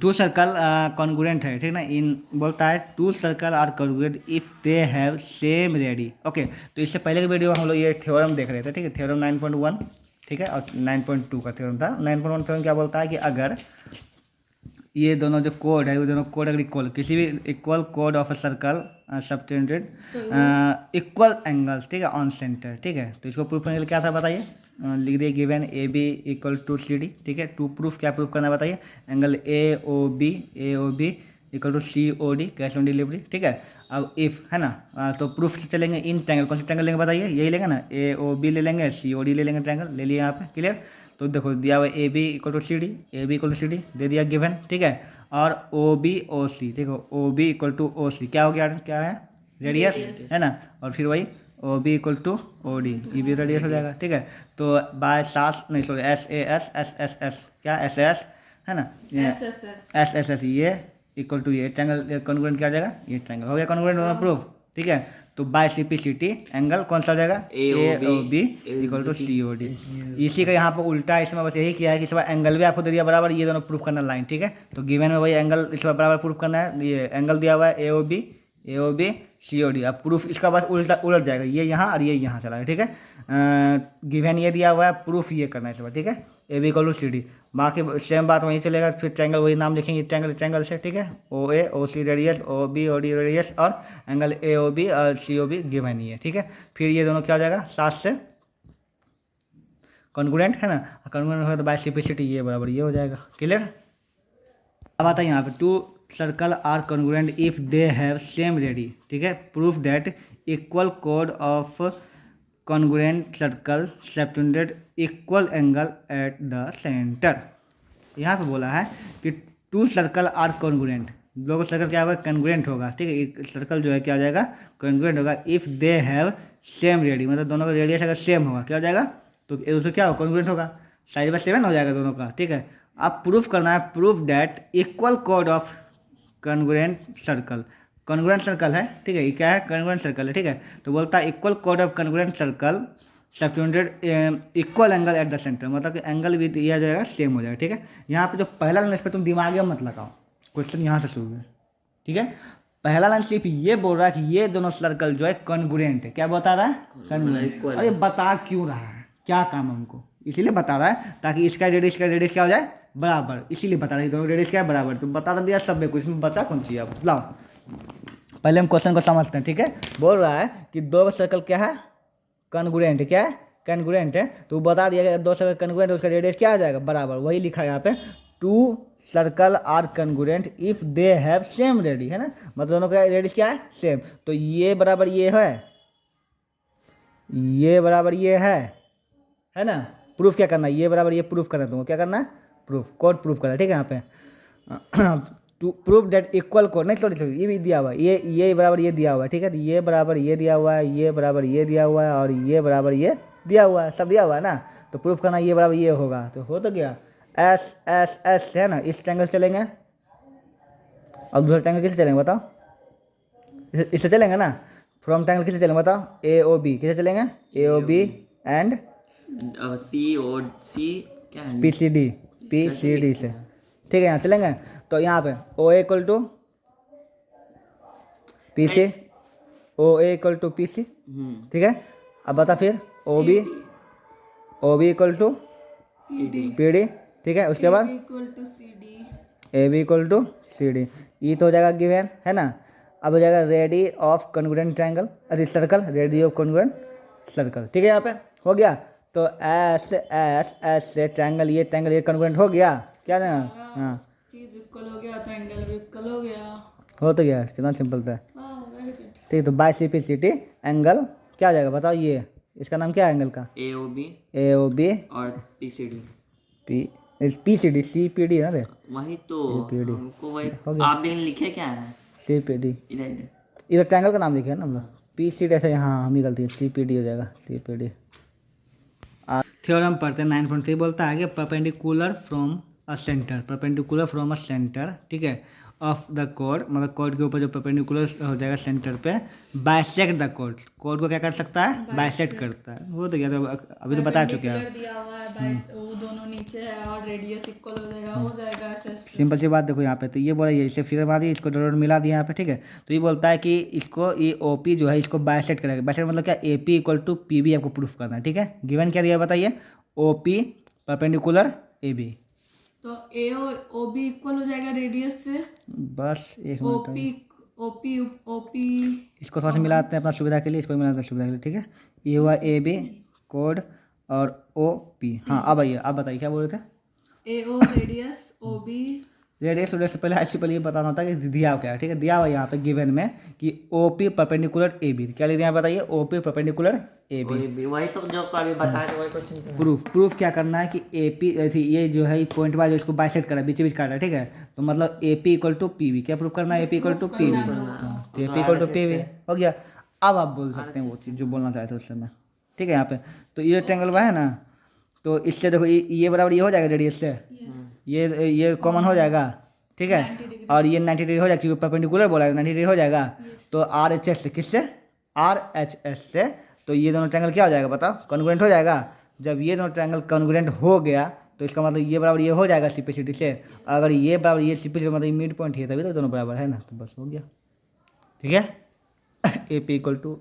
To circle congruent है, ठीक ना। इन बोलता है two circle are congruent if they have same radii. Okay, तो इससे पहले के वीडियो में हम लोग ये थ्योरम देख रहे थे, ठीक है, थ्योरम 9.1, ठीक है, और 9.2 का थ्योरम था। 9.1 थ्योरम क्या बोलता है कि अगर ये दोनों जो कोड है वो दोनों कोड अगर इक्वल, किसी भी इक्वल कोड of a circle subtended equal angles, ठीक है, ऑन सेंटर, ठीक है, तो इसको प्रूफ करने के लिए क्या था बताइए। लिख दिए given A B equal to C D, ठीक है। टू प्रूफ क्या प्रूफ करना है बताइए। Angle A O B equal to C O D, cash on delivery, ठीक है। अब इफ है ना, तो प्रूफ से चलेंगे इन ट्रैंगल। कौन सा ट्रैंगल लेंगे बताइए, यही लेंगे ना, ए ओ बी ले लेंगे, सी ओ डी ले लेंगे, ट्रैंगल ले लिया यहाँ पे, क्लियर। तो देखो दिया हुआ A B equal to C D, A B equal to C D दे दिया गिवन, ठीक है। और ओ बी ओ सी, देखो O B equal to O C क्या हो गया, क्या है, रेडियस है ना। और फिर वही O B equal to O D, ये भी रेडियस हो जाएगा, ठीक है। तो बाय सास नहीं sorry S A S S S S क्या एस एस है ना, एस एस एस ये इक्वल टू ये ट्रायंगल कॉन्ग्रुएंट क्या आ जाएगा, ये ट्रायंगल हो गया कॉन्ग्रुएंट वाला प्रूफ, ठीक है। तो by C P C T angle कौन सा हो जाएगा, A O B equal to C O D. इसी का यहाँ पर उल्टा है, इसमें बस यही किया है कि इस बार एंगल भी आपको दे दिया बराबर, ये दोनों प्रूफ करना लाइन, ठीक है। तो गिवन में वही एंगल इस बार बराबर प्रूफ करना है, ये एंगल दिया हुआ है A O B C O D. अब प्रूफ इसका बस उलट जाएगा, ये यहाँ और ये यहाँ चला है, ठीक है। गिवन ये दिया हुआ है, प्रूफ ये करना है इस बार, ठीक है। A B equal to C D, बाकी सेम बात वहीं चलेगा, फिर ट्रायंगल वही नाम लिखेंगे ट्रायंगल से, ठीक है। O A O C radius, O B O D radius, और एंगल ए ओ बी और सी ओ बी गिवन ही है, ठीक है। फिर ये दोनों क्या हो जाएगा, सात से कॉन्ग्रुएंट है ना, कॉन्ग्रुएंट होगा तो बाय सिम्प्लिसिटी ये बराबर ये हो जाएगा, क्लियर। अब आता है यहाँ पे two circle are congruent if they have same radii, ठीक है। प्रूफ दैट इक्वल कोड of congruent circle subtended equal angle at the centre. यहाँ पे बोला है कि टू सर्कल आर कॉन्ग्रुएंट, दो सर्कल क्या होगा, कॉन्ग्रुएंट होगा, ठीक है। एक सर्कल जो है क्या हो जाएगा, कॉन्ग्रुएंट होगा if they have same ready, मतलब दोनों का रेडियस अगर सेम होगा क्या हो जाएगा, तो उससे क्या होगा, कॉन्ग्रुएंट होगा, साइड बाय 7 हो जाएगा दोनों का, ठीक है। अब प्रूफ करना है, प्रूफ दैट इक्वल कोड of congruent circle, congruent circle है, ठीक है, ये क्या है, कॉन्ग्रुएंट सर्कल है, ठीक है। तो बोलता है इक्वल कोड of congruent circle subtended equal angle at the centre, मतलब कि एंगल भी दिया जाएगा सेम हो जाएगा, ठीक है। यहाँ पे जो पहला लाइन, इस पर तुम दिमाग मत लगाओ, क्वेश्चन यहाँ से शुरू है, ठीक है। पहला लाइन सिर्फ ये बोल रहा है कि ये दोनों सर्कल जो है कॉन्ग्रुएंट है, क्या बता रहा है, कॉन्ग्रुएंट। अरे बता क्यों रहा है, क्या काम है हमको, इसीलिए बता रहा है ताकि इसका रेडियस क्या हो जाए बराबर, इसीलिए बता रहा है दोनों रेडियस क्या है बराबर। तो बता तो दिया सब में, कुछ इसमें बचा कौन चाहिए, आप लाओ पहले हम क्वेश्चन को समझते हैं, ठीक है। बोल रहा है कि दो सर्कल क्या है, कॉन्ग्रुएंट, क्या है, कॉन्ग्रुएंट है। तो बता दिया कि दो सर्कल कॉन्ग्रुएंट, उसका रेडियस क्या आ जाएगा बराबर, वही लिखा है यहाँ पे, two circle are congruent if they have same radii, है ना, मतलब दोनों का रेडियस क्या है, सेम। तो ये बराबर ये है, ये बराबर ये है ना। प्रूफ क्या करना है, ये बराबर ये प्रूफ करना है, तुमको क्या करना है, प्रूफ कोड प्रूफ करना है, ठीक है। यहाँ पे टू प्रूफ डेट इक्वल कोड, नहीं सॉरी ये भी दिया हुआ है, ये बराबर ये दिया हुआ है, ठीक है। तो ये बराबर ये दिया हुआ है, ये बराबर ये दिया हुआ है, और ये बराबर ये दिया हुआ है, सब दिया हुआ है ना। तो प्रूफ करना ये बराबर ये होगा, तो हो तो गया, एस एस एस है ना, इस ट्रायंगल चलेंगे। अब दूसरा ट्रायंगल किससे चलेंगे बताओ, इससे चलेंगे ना। फ्रॉम ट्रायंगल किससे चलेंगे बताओ, ए ओ बी किससे चलेंगे, ए O B and C O C क्या है, पी सी डी से, ठीक है, यहाँ चलेंगे। तो यहाँ पे O A equal to P C, O A equal to P C, ठीक है। अब बता फिर O B equal to P D, ठीक है। उसके बाद A B equal to C D, ये तो हो जाएगा गिवन, है ना। अब हो जाएगा रेडी ऑफ कॉन्ग्रुएंट ट्रायंगल, अरे circle, ready of congruent circle, ठीक है। यहाँ पे हो गया। तो एस एस एस से ट्रायंगल ये कॉन्ग्रुएंट हो गया, क्या ना, हाँ चीज इक्वल हो गया तो एंगल भी इक्वल हो गया, हो तो गया, कितना सिंपल था, ठीक है। तो by C P C T angle क्या आ जाएगा बताओ, ये इसका नाम क्या है एंगल का, ए ओ बी और P C D, P C D C P D ना रे, वही तो CPD हमको वही हो गया। आपने लिखे क्या है, सी पी डी, इधर इधर ट्रायंगल का नाम लिखे है ना हम लोग, पी सी डी ऐसे, यहाँ हम ही गलती है, सी पी डी हो जाएगा, सी पी डी। थ्योरम पढ़ते हैं 9.3, बोलता है कि perpendicular from a centre, perpendicular from a centre, ठीक है, ऑफ द कॉर्ड, मतलब कॉर्ड के ऊपर जो परपेंडिकुलर हो जाएगा सेंटर पे, बाइसेक्ट द कॉर्ड, कॉर्ड को क्या कर सकता है, बाइसेक्ट करता है। वो तो क्या था, अभी तो बता चुके हैं। Perpendicular दिया हुआ है, बाइस वो दोनों नीचे है और रेडियस इक्वल हो जाएगा ऐसे ऐसे। सिंपल सी बात देखो यहाँ पे, तो ये बोला ये इसे फिगर मार दिया, इसको डॉट मिला दिया यहाँ पे, ठीक है। तो ये बोलता है कि इसको ये ओपी जो है इसको बाइसेक्ट करेगा। बाइसेक्ट मतलब क्या, एपी इक्वल टू पीबी आपको प्रूफ करना है, ठीक है। गिवन क्या दिया है बताइए, ओपी परपेंडिकुलर एबी। तो ए ओ बी इक्वल हो जाएगा रेडियस से, बस एक मिनट, ओपी ओपी ओपी इसको थोड़ा सा मिलाते हैं अपना सुविधा के लिए, इसको मिलाते हैं सुविधा के लिए, ठीक है। ये हुआ ए बी कोड और ओ पी। हाँ अब आइए, आप बताइए क्या बोल रहे थे। A O radius O B radius से पहले इससे पहले ये बताना होता है कि दिया हुआ क्या है, ठीक है। दिया हुआ यहाँ पे गिवन में कि O P perpendicular A B, क्या लिख दिया बताइए, O P perpendicular A B. वही तो जो अभी बताया था वही क्वेश्चन तो है। प्रूफ क्या करना है कि ए पी थी, ये जो है पॉइंट वाइज इसको बाइसेक्ट करा, बीच बीच काटा, ठीक है। तो मतलब A P equal to P V, क्या प्रूफ करना है, A P equal to P V. तो A P equal to P V हो गया। अब आप बोल सकते हैं वो चीज़ जो बोलना चाहते थे उस समय, ठीक है। यहाँ पे तो ये ट्रायंगल है ना, तो इससे देखो ये बराबर ये हो जाएगा रेडियस से, ये कॉमन हो जाएगा, ठीक है। और ये 90 डिग्री हो जाएगा क्योंकि परपेंडिकुलर बोला है, 90 डिग्री हो जाएगा। तो आर एच एस से, किससे, आर एच एस से, तो ये दोनों ट्रायंगल क्या हो जाएगा बताओ, कॉन्ग्रुएंट हो जाएगा। जब ये दोनों ट्रायंगल कॉन्ग्रुएंट हो गया तो इसका मतलब ये बराबर ये हो जाएगा सिम्प्लिसिटी से। अगर ये बराबर ये सिम्प्लिसिटी मतलब मिड पॉइंट है तभी तो दोनों बराबर है ना, तो बस हो गया, ठीक है। ए पी इक्वल टू,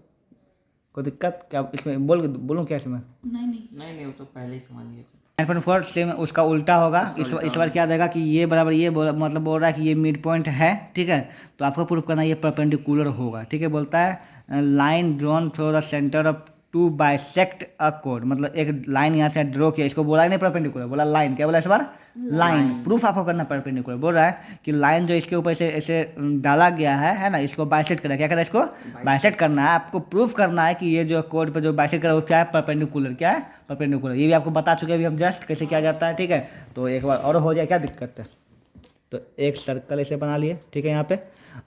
कोई दिक्कत क्या इसमें, बोलूँ क्या इसमें। नहीं वो तो पहले ही समझ गए थे। 9.4 सेम उसका उल्टा होगा। इस बार क्या देगा कि ये बराबर ये मतलब बोल रहा है कि ये मिड पॉइंट है, ठीक है। तो आपको प्रूफ करना ये परपेंडिकुलर होगा, ठीक है। बोलता है line drawn through the centre of to bisect a कोड, मतलब एक लाइन यहाँ से ड्रॉ किया, इसको बोला ही नहीं परपेंडिकुलर, बोला लाइन, क्या बोला इस बार, लाइन। प्रूफ आपको करना परपेंडिकुलर, बोल रहा है कि लाइन जो इसके ऊपर से ऐसे डाला गया है ना, इसको बाइसेक्ट करा, क्या करा, इसको बाइसेक्ट करना है। आपको प्रूफ करना है कि ये जो कोड पर जो बाइसेक्ट करा वो क्या है, परपेंडिकुलर, क्या है, परपेंडिकुलर। ये भी आपको बता चुके हैं अभी हम जस्ट कैसे किया जाता है, ठीक है। तो एक बार और हो जाए, क्या दिक्कत है। तो एक सर्कल ऐसे बना लिए, ठीक है, यहाँ पे,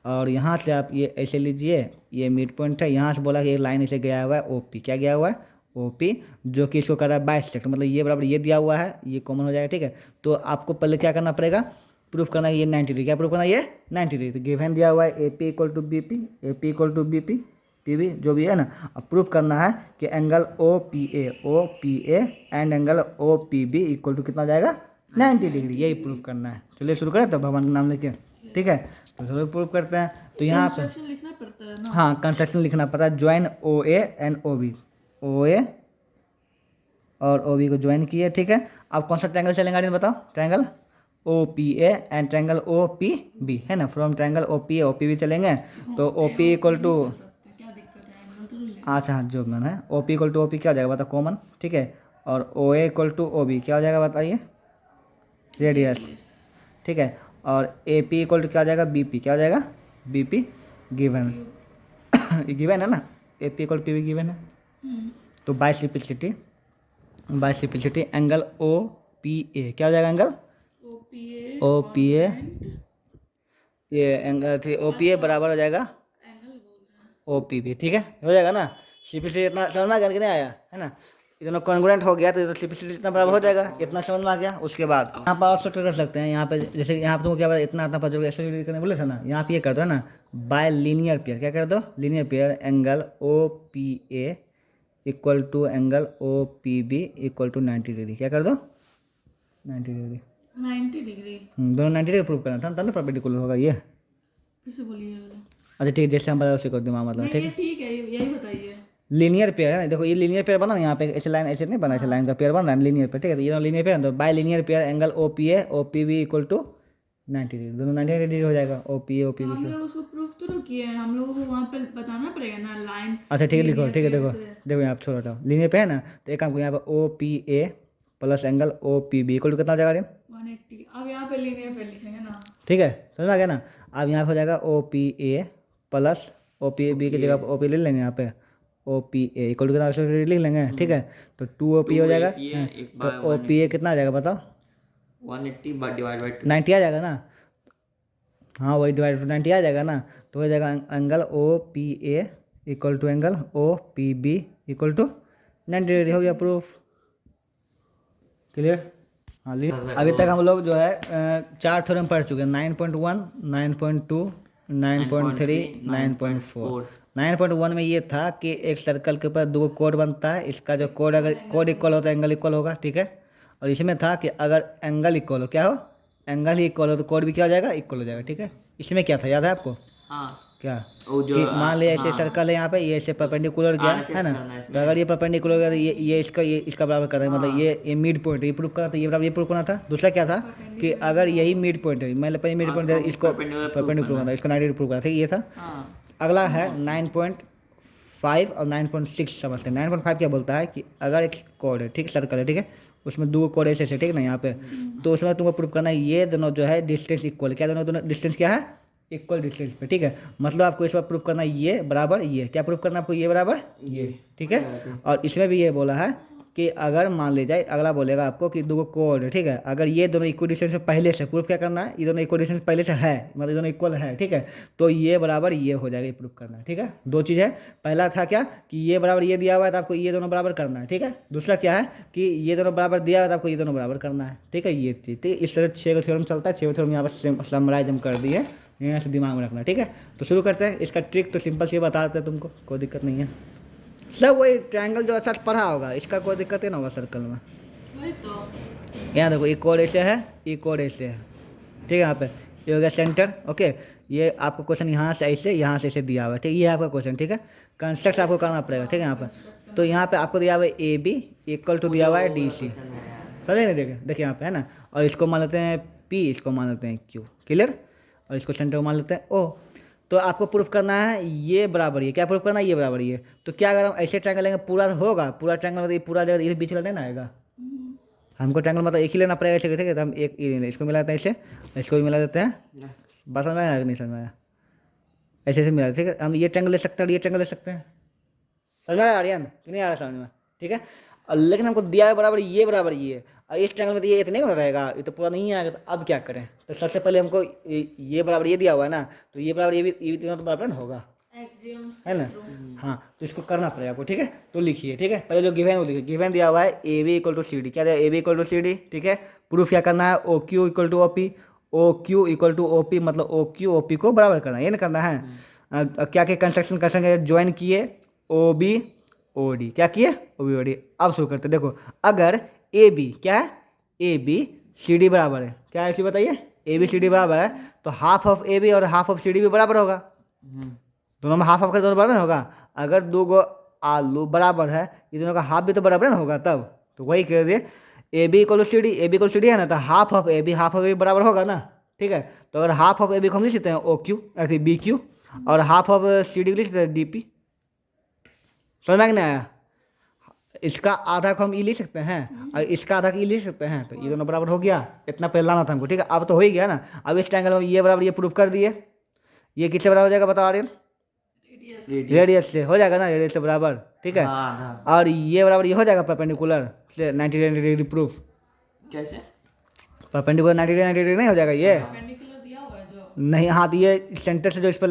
और यहाँ से आप ये ऐसे लीजिए, ये मिड पॉइंट है, यहाँ से बोला कि एक लाइन ऐसे गया हुआ है ओपी, क्या गया हुआ है, ओपी, जो कि इसको कर रहा है बाइसेक्ट, मतलब ये बराबर ये दिया हुआ है, ये कॉमन हो जाएगा, ठीक है। तो आपको पहले क्या करना पड़ेगा, प्रूफ करना है ये 90 डिग्री, क्या प्रूफ करना है ये 90 डिग्री। तो गिवन दिया हुआ है A P equal to B P, A P equal to B P, P B जो भी है ना। अब प्रूफ करना है कि angle O P A and angle O P B equal to कितना हो जाएगा, 90 डिग्री, यही प्रूफ करना है। चलिए शुरू करें तो भगवान का नाम लेके, ठीक है। तो चलो प्रूफ करते हैं। तो यहाँ पे कंस्ट्रक्शन लिखना पड़ता है ना। हाँ कंस्ट्रक्शन लिखना पड़ता है, join O A and O B, O A और ओ बी को ज्वाइन किए, ठीक है। अब कौन सा ट्रायंगल चलेगा आगे बताओ, triangle O P A and triangle O P B, है ना। From triangle O P A O P B चलेंगे, तो ओ पी इक्वल टू, क्या दिक्कत है, एंगल तो नहीं अच्छा हाँ जो मैंने है, O P equal to O P क्या हो जाएगा बताओ, कॉमन, ठीक है। और O A equal to O B क्या हो जाएगा बताइए, रेडियस, ठीक है। और ए पी इक्वल टू क्या हो जाएगा, बी पी क्या हो जाएगा, बी पी गिवन, ये गिवन है ना, A P equal P B given है। तो by simplicity angle O P A क्या हो जाएगा, एंगल ओ पी ए, ये एंगल थी ओ पी ए बराबर हो जाएगा ओ पी बी, ठीक है, हो जाएगा ना। सिंपलिसिटी इतना समझ में आ गया कि नहीं आया, है ना। ये दोनों कॉन्ग्रुएंट हो गया तो सिंपलिसिटी इतना बराबर हो जाएगा, इतना समझ में आ गया। उसके बाद यहाँ पर और शॉर्ट कर सकते हैं, यहाँ पे जैसे यहाँ पे तुमको क्या पता इतना इतना पता एक्स्ट्रा करने बोले थे ना, यहाँ पे ये कर दो ना, बाय लीनियर पेयर, क्या कर दो, linear pair angle O P A equal to angle O P B equal to 90 degree, क्या कर दो 90 डिग्री, 90 डिग्री। दोनों 90 डिग्री प्रूव करना था, तब ना परपेंडिकुलर होगा ये। फिर से बोलिए वाला। अच्छा ठीक है, जैसे हम बताओ उसे कर दिमाग मतलब, ठीक नहीं है। ये ठीक है, यही बताइए। लीनियर पेयर है, देखो ये लीनियर पेयर बना ना, यहाँ पे ऐसे लाइन ऐसे नहीं बना, ऐसे लाइन का पेयर बन रहा है लीनियर पेयर, ठीक है। तो ये लीनियर पेयर, तो by linear pair angle O P B equal to 90 degree, दोनों 90 डिग्री हो जाएगा ओ पी बी हम लोग उसको प्रूफ तो किए हैं, हम लोगों को वहाँ पे बताना पड़ेगा ना लाइन। अच्छा ठीक है लिखो, ठीक है। देखो देखो यहाँ पे छोड़ हटाओ, लीनियर पे है ना, तो एक काम को यहाँ पे O P A plus angle O P B equal to कितना हो जाएगा, 180। अब यहाँ पे लीनियर पे लिखेंगे ना, ठीक है, समझ में आ गया ना। अब यहाँ पे हो जाएगा O P A plus O P B की जगह ओ पी ले लेंगे, यहाँ पे O P A equal to कितना लिख लेंगे, ठीक है। तो 2 ओ पी हो जाएगा, तो ओ पी ए कितना आ जाएगा बताओ, 180 डिवाइड बाय 90 आ जाएगा ना, हाँ वही डिवाइड टू 90 आ जाएगा ना। तो हो जाएगा angle O P A equal to angle O P B equal to 90 degree, हो गया प्रूफ, क्लियर। हाँ अभी तक हम लोग जो है 4 थ्योरम पढ़ चुके हैं, 9.1, 9.2, 9.3, 9.4। 9.1 में ये था कि एक सर्कल के ऊपर दो कोड बनता है, इसका जो कोड अगर कोड इक्वल हो तो एंगल इक्वल होगा, ठीक है। और इसमें था कि अगर एंगल इक्वल हो, क्या हो, एंगल ही इक्वल हो तो कोड भी क्या हो जाएगा, इक्वल हो जाएगा, ठीक है। इसमें क्या था याद है आपको, हाँ क्या वो जो कि मान लिया ऐसे सर्कल है यहाँ पे, ये ऐसे परपेंडिकुलर गया है ना, तो अगर ये परपेंडिकुलर गया तो ये इसका बराबर करना है, मतलब ये मिड पॉइंट ये प्रूफ करना था, ये बराबर ये प्रूफ करना था। दूसरा क्या था कि अगर यही मिड पॉइंट है, मतलब पहले मिड पॉइंट इसको परपेंडिकुलर प्रूफ करना था, इसको 90 प्रूफ करना था, ये था। हाँ अगला है 9.5 और 9.6 समझते हैं। 9.5 क्या बोलता है कि अगर एक कोड है, ठीक है, सर्कल है, ठीक है, उसमें दो कोड ऐसे ठीक है ना यहाँ पे, तो उसमें तुमको प्रूफ करना है ये दोनों जो है डिस्टेंस इक्वल, क्या दोनों डिस्टेंस क्या है, इक्वल डिस्टेंस पे, ठीक है। मतलब आपको इस बार प्रूफ करना है ये बराबर ये, क्या प्रूफ करना है आपको, ये बराबर ये, ठीक है। और इसमें भी ये बोला है कि अगर मान ले जाए, अगला बोलेगा आपको कि दो कोड है, ठीक है, अगर ये दोनों इक्वल डिस्टेंस में पहले से, प्रूफ क्या करना है, ये दोनों इक्वल डिस्टेंस पहले से है, मतलब दोनों इक्वल है, ठीक है, तो ये बराबर ये हो जाएगा, ये प्रूफ करना है, ठीक है। दो चीज़ है, पहला था क्या कि ये बराबर ये दिया हुआ है तो आपको ये दोनों बराबर करना है, ठीक है। दूसरा क्या है कि ये दोनों बराबर दिया हुआ है तो आपको ये दोनों बराबर करना है, ठीक है। ये चीज़, ठीक है, इस तरह 6 थ्योरम चलता है, 6 थ्योरम यहाँ पर समराइज हम कर दिए, यहाँ से दिमाग में रखना, ठीक है। तो शुरू करते हैं। इसका ट्रिक तो सिंपल से बता देते हैं तुमको, कोई दिक्कत नहीं है, सब वही ट्रायंगल जो अच्छा से पढ़ा होगा, इसका कोई दिक्कत ही ना होगा सर्कल में। वही तो यहाँ देखो, एक कोड ऐसे है, एक कोड ऐसे है, ठीक है। यहाँ पे ये हो गया सेंटर, ओके। ये आपको क्वेश्चन यहाँ से ऐसे दिया हुआ है, ठीक है, ये आपका क्वेश्चन, ठीक है। कंस्ट्रक्ट आपको करना पड़ेगा, ठीक है। यहाँ पर तो यहाँ पे आपको दिया हुआ है AB इक्वल टू दिया हुआ है DC, समझे नहीं, देखिए यहाँ पे है ना। और इसको मान लेते हैं P, इसको मान लेते हैं Q, क्लियर। और इसको सेंटर मान लेते हैं O। तो आपको प्रूफ करना है ये बराबर ये, क्या प्रूफ करना है, ये बराबर ये। तो क्या अगर हम ऐसे ट्रायंगल लेंगे पूरा होगा, पूरा ट्रायंगल मतलब ये पूरा जगह ये बीच वाला नहीं ना आएगा, हमको ट्रायंगल मतलब एक ही लेना पड़ेगा ऐसे, ठीक है। तो हम एक इसको मिलाते हैं ऐसे, इसको भी मिला देते हैं, बस समझ में आया नहीं समझ में आया, ऐसे ऐसे मिला, ठीक है। हम ये ट्रायंगल ले सकते हैं और ये ट्रायंगल ले सकते हैं, समझ में आ रहा है आर्यन कि नहीं आ रहा समझ में, ठीक है। और लेकिन हमको दिया है बराबर ये, और इस ट्रायंगल में तो ये इतने का रहेगा, ये तो पूरा नहीं आएगा, तो अब क्या करें। तो सबसे पहले हमको ये बराबर ये दिया हुआ है ना, तो ये बराबर ये तीनों तो बराबर ना होगा, है ना। हाँ, तो इसको करना पड़ेगा आपको, ठीक है। तो लिखिए, ठीक है, पहले जो गिवन वो लिखिए। गिवन दिया हुआ है AB इक्वल टू CD, क्या दिया है, AB इक्वल टू CD, ठीक है। प्रूफ क्या करना है, OQ equal to OP, OQ equal to OP, मतलब OQ OP को बराबर करना है, ये ना करना है। क्या क्या कंस्ट्रक्शन ज्वाइन किए, OB OD, क्या किए, OB OD। अब शुरू करते, देखो अगर AB क्या है, AB CD बराबर है, क्या है इसी बताइए, AB CD बराबर है, तो हाफ ऑफ AB और हाफ ऑफ CD भी बराबर होगा, दोनों में हाफ ऑफ का दोनों बराबर होगा। अगर दो गो आलू बराबर है, ये दोनों का हाफ भी तो बराबर ना होगा, तब तो वही कह दिए AB equal to CD, AB equal CD है ना, तो half of AB half of AB बराबर होगा ना, ठीक है। तो अगर हाफ ऑफ AB को हम लिख सकते हैं OQ ऐसे BQ, और हाफ ऑफ CD को लिख सकते हैं DP, समझ में नहीं आया। इसका आधा को हम ई लिख सकते हैं और इसका आधा को ई लिख सकते हैं, तो ये दोनों बराबर हो गया, इतना पहले लाना था हमको, ठीक है। अब तो हो ही गया ना। अब इस ट्रायंगल में ये बराबर ये प्रूफ कर दिए, ये किससे बराबर हो जाएगा बताओ आर्यन, रेडियस से हो जाएगा ना, रेडियस से बराबर, ठीक है। और ये बराबर ये हो जाएगा परपेंडिकुलर से 90 डिग्री प्रूफ, कैसे परपेंडिकुलर 90 डिग्री नहीं हो जाएगा ये, perpendicular दिया हुआ है जो नहीं। हाँ, तो ये सेंटर से जो इस पर